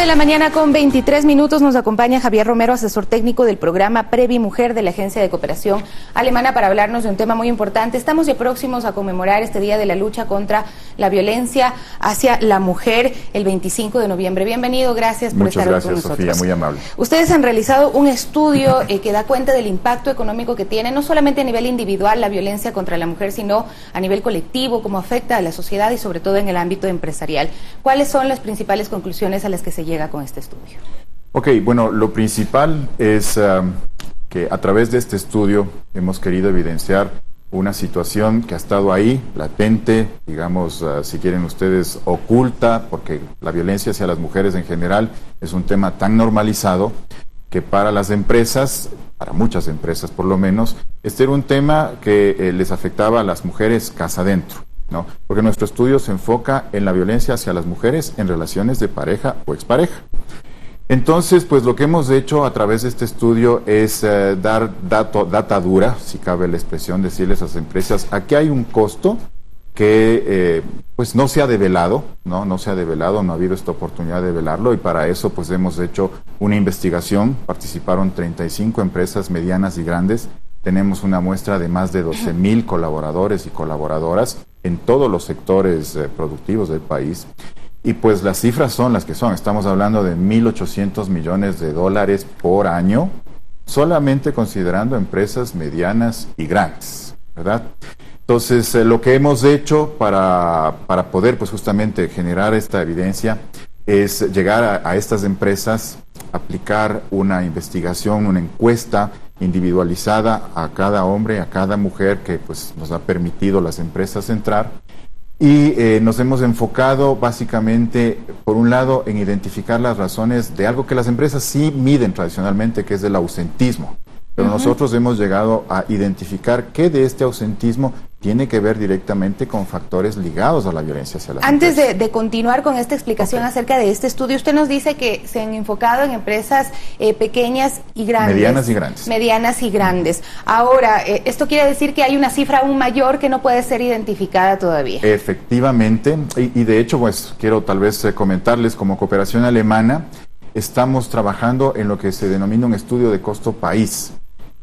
de la mañana con 23 minutos nos acompaña Javier Romero, asesor técnico del programa Previ Mujer de la Agencia de Cooperación Alemana, para hablarnos de un tema muy importante. Estamos ya próximos a conmemorar este Día de la Lucha contra la Violencia hacia la Mujer, el 25 de noviembre. Bienvenido, gracias por estar hoy con nosotros. Muchas gracias, Sofía, muy amable. Ustedes han realizado un estudio que da cuenta del impacto económico que tiene, no solamente a nivel individual la violencia contra la mujer, sino a nivel colectivo, cómo afecta a la sociedad y sobre todo en el ámbito empresarial. ¿Cuáles son las principales conclusiones a las que se llega con este estudio? Ok, bueno, lo principal es que a través de este estudio hemos querido evidenciar una situación que ha estado ahí, latente, digamos, si quieren ustedes, oculta, porque la violencia hacia las mujeres en general es un tema tan normalizado que para las empresas, para muchas empresas por lo menos, este era un tema que les afectaba a las mujeres casa adentro, ¿no? Porque nuestro estudio se enfoca en la violencia hacia las mujeres en relaciones de pareja o expareja. Entonces, pues lo que hemos hecho a través de este estudio es dar data dura, si cabe la expresión, decirles a las empresas, aquí hay un costo que pues no se ha develado, no se ha develado, no ha habido esta oportunidad de develarlo, y para eso pues hemos hecho una investigación. Participaron 35 empresas medianas y grandes. Tenemos una muestra de más de 12,000 colaboradores y colaboradoras en todos los sectores productivos del país. Y pues las cifras son las que son. Estamos hablando de 1.800 millones de dólares por año, solamente considerando empresas medianas y grandes, ¿verdad? Entonces, lo que hemos hecho para poder pues justamente generar esta evidencia es llegar a estas empresas, aplicar una investigación, una encuesta individualizada a cada hombre, a cada mujer que pues nos ha permitido las empresas entrar. Y nos hemos enfocado básicamente, por un lado, en identificar las razones de algo que las empresas sí miden tradicionalmente, que es el ausentismo. Pero nosotros hemos llegado a identificar qué de este ausentismo tiene que ver directamente con factores ligados a la violencia hacia las mujeres. Antes de continuar con esta explicación acerca de este estudio, usted nos dice que se han enfocado en empresas pequeñas y grandes. Medianas y grandes. Medianas y grandes. Ahora, esto quiere decir que hay una cifra aún mayor que no puede ser identificada todavía. Efectivamente, y de hecho, pues quiero tal vez comentarles, como Cooperación Alemana, estamos trabajando en lo que se denomina un estudio de costo país.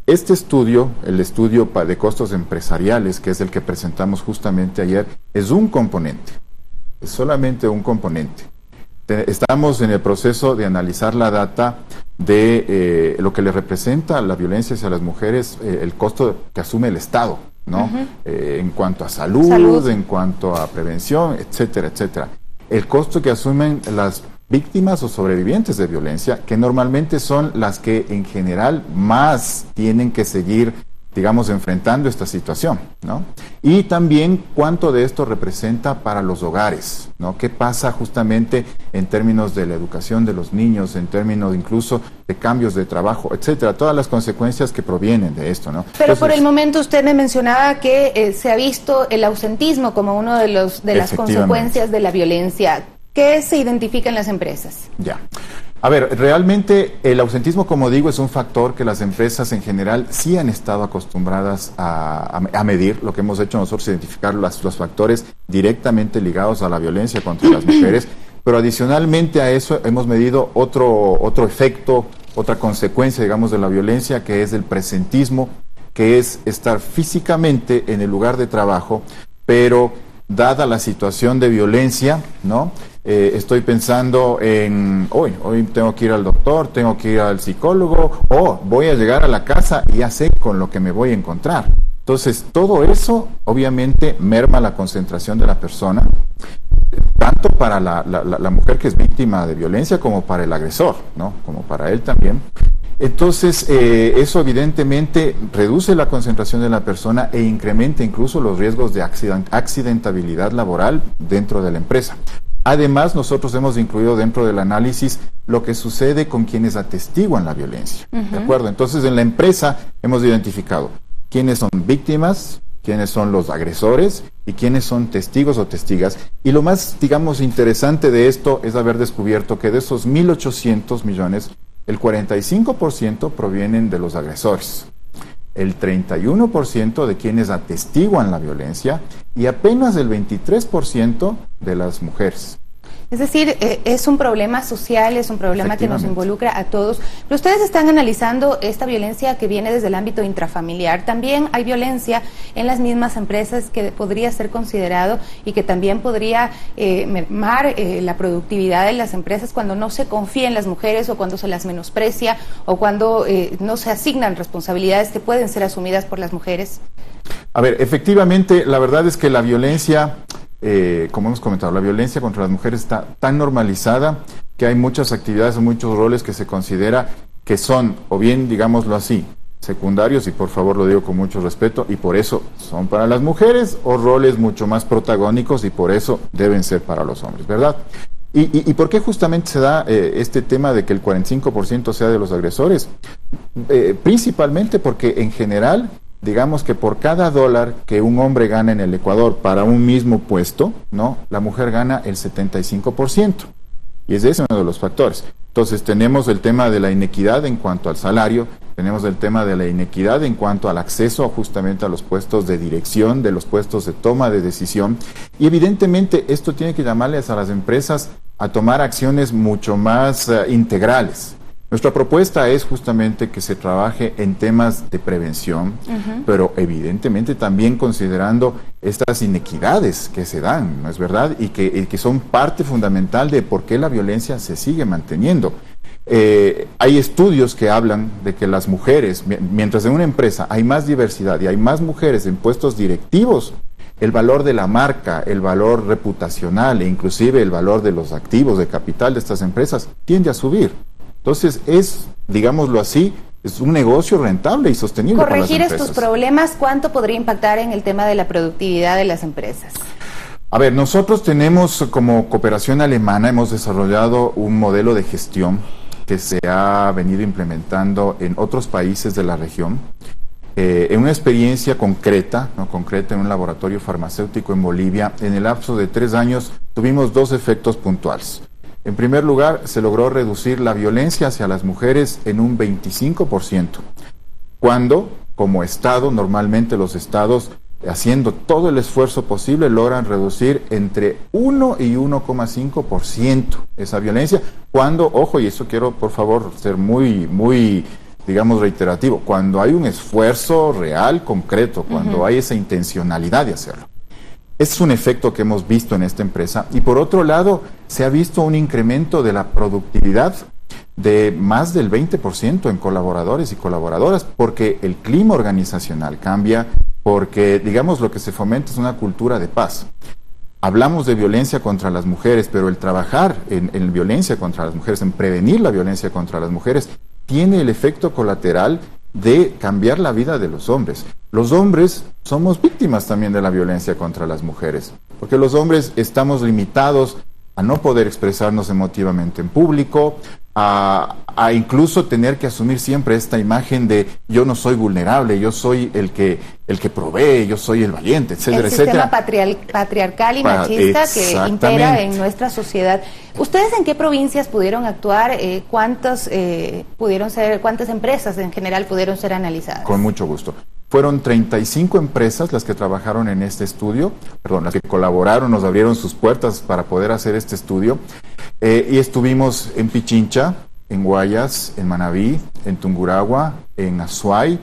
Este estudio, el estudio de costos empresariales, que es el que presentamos justamente ayer, es un componente, es solamente un componente. Estamos en el proceso de analizar la data de lo que le representa la violencia hacia las mujeres, el costo que asume el Estado, ¿no? En cuanto a salud, en cuanto a prevención, etcétera, etcétera. El costo que asumen las víctimas o sobrevivientes de violencia, que normalmente son las que en general más tienen que seguir, digamos, enfrentando esta situación, ¿no? Y también cuánto de esto representa para los hogares, ¿no? ¿Qué pasa justamente en términos de la educación de los niños, en términos incluso de cambios de trabajo, etcétera? Todas las consecuencias que provienen de esto, ¿no? Pero entonces, por el momento usted me mencionaba que se ha visto el ausentismo como uno de las consecuencias de la violencia. ¿Qué se identifica en las empresas? Ya. A ver, realmente el ausentismo, como digo, es un factor que las empresas en general sí han estado acostumbradas a medir. Lo que hemos hecho nosotros es identificar los factores directamente ligados a la violencia contra las mujeres, pero adicionalmente a eso hemos medido otro efecto, otra consecuencia, digamos, de la violencia, que es el presentismo, que es estar físicamente en el lugar de trabajo, pero dada la situación de violencia, ¿no? Estoy pensando en, hoy tengo que ir al doctor, tengo que ir al psicólogo, o voy a llegar a la casa y ya sé con lo que me voy a encontrar. Entonces, todo eso obviamente merma la concentración de la persona, tanto para la mujer que es víctima de violencia como para el agresor, ¿no? Como para él también. Entonces, eso evidentemente reduce la concentración de la persona e incrementa incluso los riesgos de accidentabilidad laboral dentro de la empresa. Además, nosotros hemos incluido dentro del análisis lo que sucede con quienes atestiguan la violencia, ¿de acuerdo? Entonces, en la empresa hemos identificado quiénes son víctimas, quiénes son los agresores y quiénes son testigos o testigas. Y lo más, digamos, interesante de esto es haber descubierto que de esos 1.800 millones, el 45% provienen de los agresores, el 31% de quienes atestiguan la violencia y apenas el 23% de las mujeres. Es decir, es un problema social, es un problema que nos involucra a todos. Pero ustedes están analizando esta violencia que viene desde el ámbito intrafamiliar. También hay violencia en las mismas empresas que podría ser considerado y que también podría mermar la productividad de las empresas cuando no se confía en las mujeres o cuando se las menosprecia o cuando no se asignan responsabilidades que pueden ser asumidas por las mujeres. A ver, efectivamente, la verdad es que la violencia, como hemos comentado, la violencia contra las mujeres está tan normalizada que hay muchas actividades o muchos roles que se considera que son, o bien, digámoslo así, secundarios, y por favor lo digo con mucho respeto, y por eso son para las mujeres, o roles mucho más protagónicos y por eso deben ser para los hombres, ¿verdad? ¿Y por qué justamente se da este tema de que el 45% sea de los agresores? Principalmente porque en general, digamos que por cada $1 que un hombre gana en el Ecuador para un mismo puesto, ¿no?, la mujer gana el 75%. Y ese es uno de los factores. Entonces tenemos el tema de la inequidad en cuanto al salario, tenemos el tema de la inequidad en cuanto al acceso justamente a los puestos de dirección, de los puestos de toma de decisión. Y evidentemente esto tiene que llamarles a las empresas a tomar acciones mucho más integrales. Nuestra propuesta es justamente que se trabaje en temas de prevención, pero evidentemente también considerando estas inequidades que se dan, ¿no es verdad? Y que son parte fundamental de por qué la violencia se sigue manteniendo. Hay estudios que hablan de que las mujeres, mientras en una empresa hay más diversidad y hay más mujeres en puestos directivos, el valor de la marca, el valor reputacional e inclusive el valor de los activos de capital de estas empresas tiende a subir. Entonces es, digámoslo así, es un negocio rentable y sostenible para las empresas. Corregir estos problemas, ¿cuánto podría impactar en el tema de la productividad de las empresas? A ver, nosotros tenemos como cooperación alemana, hemos desarrollado un modelo de gestión que se ha venido implementando en otros países de la región. En una experiencia concreta, ¿no?, concreta en un laboratorio farmacéutico en Bolivia, en el lapso de 3 años tuvimos 2 efectos puntuales. En primer lugar, se logró reducir la violencia hacia las mujeres en un 25%, cuando, como Estado, normalmente los Estados, haciendo todo el esfuerzo posible, logran reducir entre 1 y 1,5% esa violencia, cuando, ojo, y eso quiero por favor ser muy, digamos, reiterativo, cuando hay un esfuerzo real, concreto, cuando hay esa intencionalidad de hacerlo. Este es un efecto que hemos visto en esta empresa. Y por otro lado, se ha visto un incremento de la productividad de más del 20% en colaboradores y colaboradoras, porque el clima organizacional cambia, porque, digamos, lo que se fomenta es una cultura de paz. Hablamos de violencia contra las mujeres, pero el trabajar en violencia contra las mujeres, en prevenir la violencia contra las mujeres, tiene el efecto colateral de cambiar la vida de los hombres. Los hombres somos víctimas también de la violencia contra las mujeres, porque los hombres estamos limitados a no poder expresarnos emotivamente en público, a incluso tener que asumir siempre esta imagen de yo no soy vulnerable, yo soy el que provee, yo soy el valiente, etcétera, etcétera. El sistema patriarcal y machista que impera en nuestra sociedad. ¿Ustedes en qué provincias pudieron actuar? ¿Cuántas empresas en general pudieron ser analizadas? Con mucho gusto. Fueron 35 empresas las que trabajaron en este estudio, las que colaboraron, nos abrieron sus puertas para poder hacer este estudio. Y estuvimos en Pichincha, en Guayas, en Manabí, en Tungurahua, en Azuay,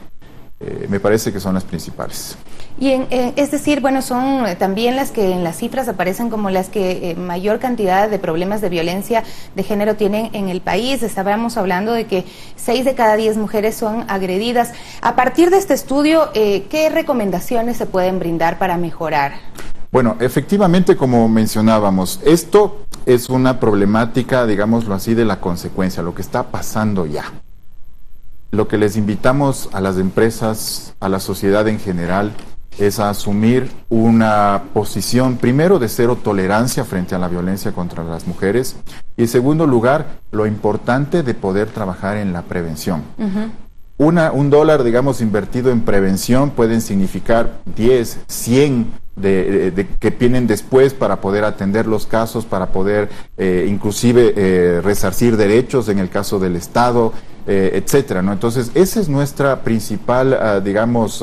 me parece que son las principales. Y es decir, bueno, son también las que en las cifras aparecen como las que mayor cantidad de problemas de violencia de género tienen en el país. Estábamos hablando de que 6 de cada 10 mujeres son agredidas. A partir de este estudio, ¿qué recomendaciones se pueden brindar para mejorar? Bueno, efectivamente, como mencionábamos, esto es una problemática, digámoslo así, de la consecuencia, lo que está pasando ya. Lo que les invitamos a las empresas, a la sociedad en general, es a asumir una posición, primero, de cero tolerancia frente a la violencia contra las mujeres, y en segundo lugar, lo importante de poder trabajar en la prevención. Un dólar, digamos, invertido en prevención pueden significar 10, 100 que vienen después para poder atender los casos, para poder inclusive resarcir derechos en el caso del Estado, etcétera, ¿no? Entonces, esa es nuestra principal, digamos,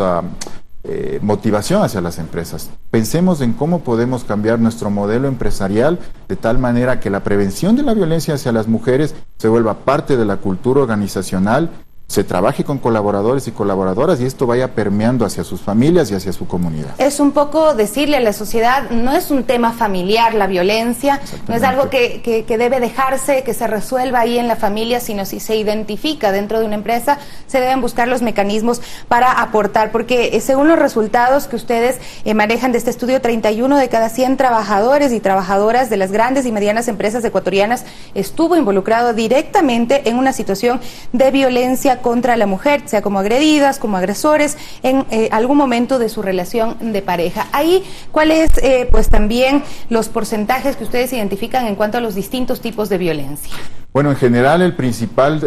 motivación hacia las empresas. Pensemos en cómo podemos cambiar nuestro modelo empresarial de tal manera que la prevención de la violencia hacia las mujeres se vuelva parte de la cultura organizacional, se trabaje con colaboradores y colaboradoras y esto vaya permeando hacia sus familias y hacia su comunidad. Es un poco decirle a la sociedad, no es un tema familiar la violencia, no es algo que debe dejarse, que se resuelva ahí en la familia, sino si se identifica dentro de una empresa, se deben buscar los mecanismos para aportar, porque según los resultados que ustedes manejan de este estudio, 31 de cada 100 trabajadores y trabajadoras de las grandes y medianas empresas ecuatorianas estuvo involucrado directamente en una situación de violencia contra la mujer, sea como agredidas, como agresores, en algún momento de su relación de pareja. Ahí, ¿cuáles pues también los porcentajes que ustedes identifican en cuanto a los distintos tipos de violencia? Bueno, en general el principal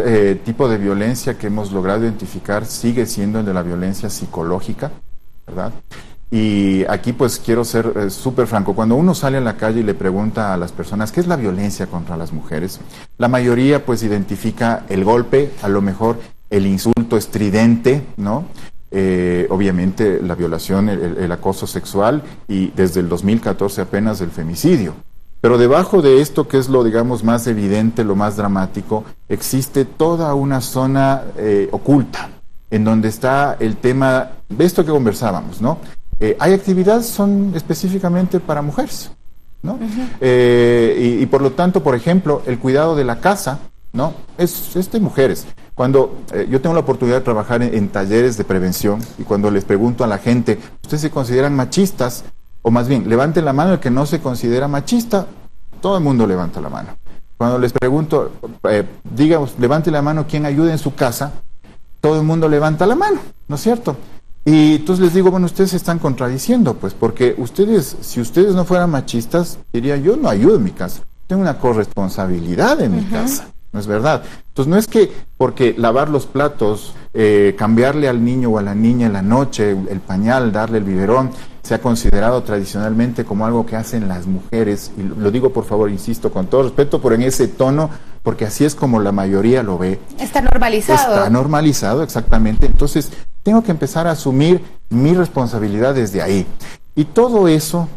tipo de violencia que hemos logrado identificar sigue siendo el de la violencia psicológica, ¿verdad? Y aquí pues quiero ser súper franco. Cuando uno sale a la calle y le pregunta a las personas qué es la violencia contra las mujeres, la mayoría pues identifica el golpe, a lo mejor el insulto estridente, ¿no? Obviamente la violación, el acoso sexual y desde el 2014 apenas el femicidio. Pero debajo de esto, que es lo, digamos, más evidente, lo más dramático, existe toda una zona oculta, en donde está el tema de esto que conversábamos, ¿no? Hay actividades que son específicamente para mujeres, ¿no? Y por lo tanto, por ejemplo, el cuidado de la casa, ¿no? Es de mujeres. Cuando yo tengo la oportunidad de trabajar en talleres de prevención y cuando les pregunto a la gente, ¿ustedes se consideran machistas? O más bien, levanten la mano el que no se considera machista, todo el mundo levanta la mano. Cuando les pregunto, digamos, levante la mano quien ayude en su casa, todo el mundo levanta la mano, ¿no es cierto? Y entonces les digo, bueno, ustedes se están contradiciendo, pues, porque ustedes, si ustedes no fueran machistas, diría yo no ayudo en mi casa, tengo una corresponsabilidad en mi casa, ¿no es verdad? Entonces no es que porque lavar los platos, cambiarle al niño o a la niña en la noche el pañal, darle el biberón, se ha considerado tradicionalmente como algo que hacen las mujeres, y lo digo por favor, insisto, con todo respeto, pero en ese tono, porque así es como la mayoría lo ve. Está normalizado. Está normalizado, exactamente. Entonces, tengo que empezar a asumir mi responsabilidad desde ahí. Y todo eso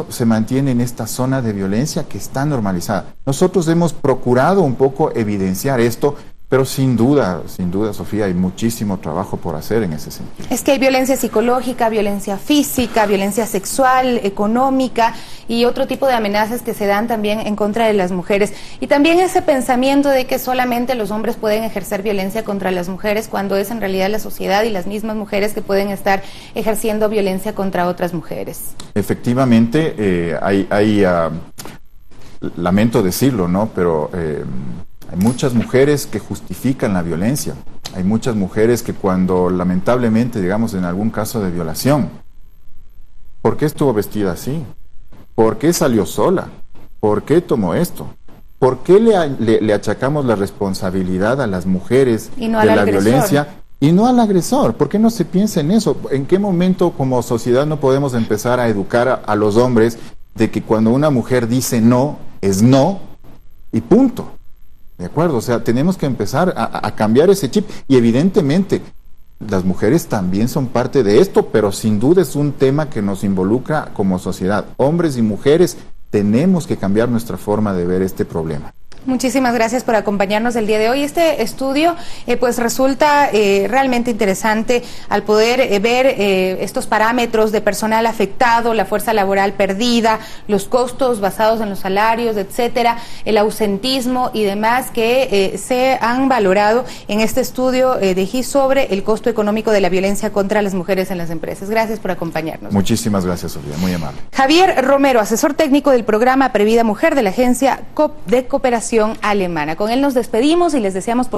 se mantiene en esta zona de violencia que está normalizada. Nosotros hemos procurado un poco evidenciar esto, pero sin duda, Sofía, hay muchísimo trabajo por hacer en ese sentido. Es que hay violencia psicológica, violencia física, violencia sexual, económica y otro tipo de amenazas que se dan también en contra de las mujeres. Y también ese pensamiento de que solamente los hombres pueden ejercer violencia contra las mujeres cuando es en realidad la sociedad y las mismas mujeres que pueden estar ejerciendo violencia contra otras mujeres. Efectivamente, lamento decirlo, ¿no? Pero hay muchas mujeres que justifican la violencia. Hay muchas mujeres que cuando lamentablemente, digamos, en algún caso de violación, ¿por qué estuvo vestida así? ¿Por qué salió sola? ¿Por qué tomó esto? ¿Por qué le achacamos la responsabilidad a las mujeres de la violencia y no al agresor? ¿Por qué no se piensa en eso? ¿En qué momento como sociedad no podemos empezar a educar a los hombres de que cuando una mujer dice no, es no y punto? ¿De acuerdo? O sea, tenemos que empezar a cambiar ese chip y evidentemente las mujeres también son parte de esto, pero sin duda es un tema que nos involucra como sociedad. Hombres y mujeres tenemos que cambiar nuestra forma de ver este problema. Muchísimas gracias por acompañarnos el día de hoy. Este estudio pues resulta realmente interesante al poder ver estos parámetros de personal afectado, la fuerza laboral perdida, los costos basados en los salarios, etcétera, el ausentismo y demás que se han valorado en este estudio de GIS sobre el costo económico de la violencia contra las mujeres en las empresas. Gracias por acompañarnos. Muchísimas gracias, Sofía, muy amable. Javier Romero, asesor técnico del programa Previda Mujer de la Agencia de Cooperación Alemana. Con él nos despedimos y les deseamos